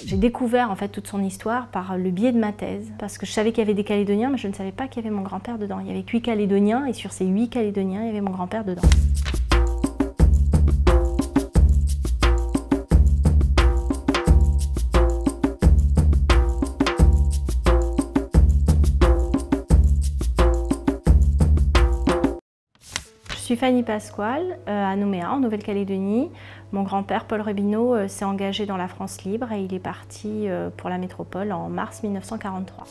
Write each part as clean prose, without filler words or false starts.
J'ai découvert en fait toute son histoire par le biais de ma thèse, parce que je savais qu'il y avait des Calédoniens, mais je ne savais pas qu'il y avait mon grand-père dedans. Il y avait que 8 Calédoniens, et sur ces 8 Calédoniens, il y avait mon grand-père dedans. Je suis Fanny Pasquale, à Nouméa, en Nouvelle-Calédonie. Mon grand-père, Paul Robineau, s'est engagé dans la France libre et il est parti pour la métropole en mars 1943.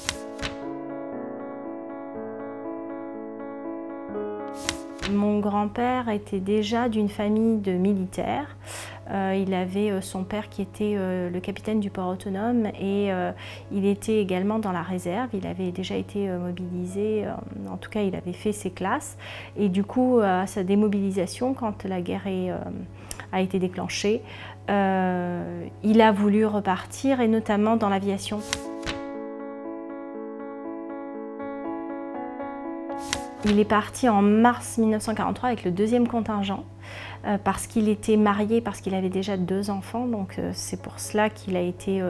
Mon grand-père était déjà d'une famille de militaires. Il avait son père qui était le capitaine du port autonome et il était également dans la réserve. Il avait déjà été mobilisé, en tout cas il avait fait ses classes. Et du coup, à sa démobilisation, quand la guerre a été déclenchée, il a voulu repartir, et notamment dans l'aviation. Il est parti en mars 1943 avec le 2e contingent parce qu'il était marié, parce qu'il avait déjà 2 enfants, donc c'est pour cela qu'il a été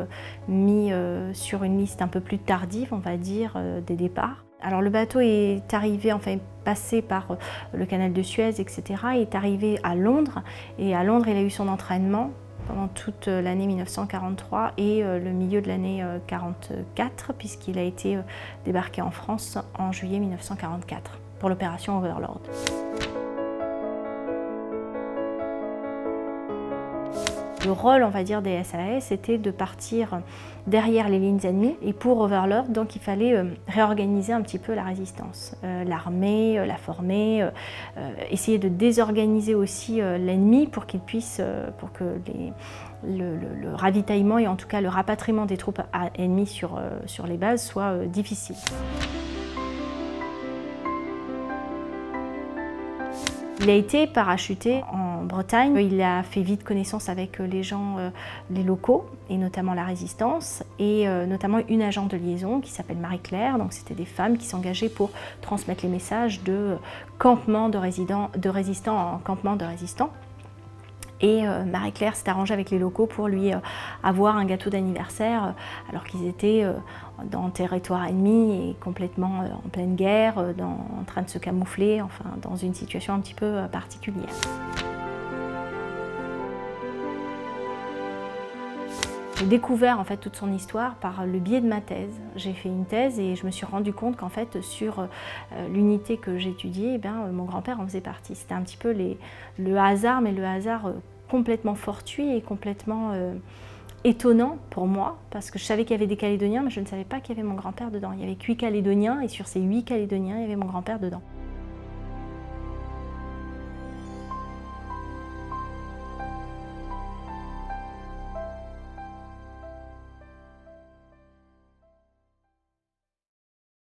mis sur une liste un peu plus tardive, on va dire, des départs. Alors le bateau est arrivé, enfin passé par le canal de Suez, etc. Il est arrivé à Londres, et à Londres il a eu son entraînement pendant toute l'année 1943 et le milieu de l'année 1944, puisqu'il a été débarqué en France en juillet 1944 pour l'opération Overlord. Le rôle, on va dire, des SAS était de partir derrière les lignes ennemies, et pour Overlord, donc il fallait réorganiser un petit peu la résistance, l'armée, la former, essayer de désorganiser aussi l'ennemi pour qu'il puisse, pour que le ravitaillement et en tout cas le rapatriement des troupes ennemies sur les bases soit difficile. Il a été parachuté en Bretagne. Il a fait vite connaissance avec les gens, les locaux, et notamment la résistance, et notamment une agente de liaison qui s'appelle Marie-Claire. Donc c'était des femmes qui s'engageaient pour transmettre les messages de campement de résistants en campement de résistants. Et Marie-Claire s'est arrangée avec les locaux pour lui avoir un gâteau d'anniversaire alors qu'ils étaient dans le territoire ennemi et complètement en pleine guerre, en train de se camoufler, enfin dans une situation un petit peu particulière. J'ai découvert en fait toute son histoire par le biais de ma thèse. J'ai fait une thèse et je me suis rendu compte qu'en fait sur l'unité que j'étudiais, mon grand-père en faisait partie. C'était un petit peu le hasard, mais le hasard complètement fortuit et complètement étonnant pour moi, parce que je savais qu'il y avait des Calédoniens, mais je ne savais pas qu'il y avait mon grand-père dedans. Il y avait que 8 Calédoniens, et sur ces 8 Calédoniens, il y avait mon grand-père dedans.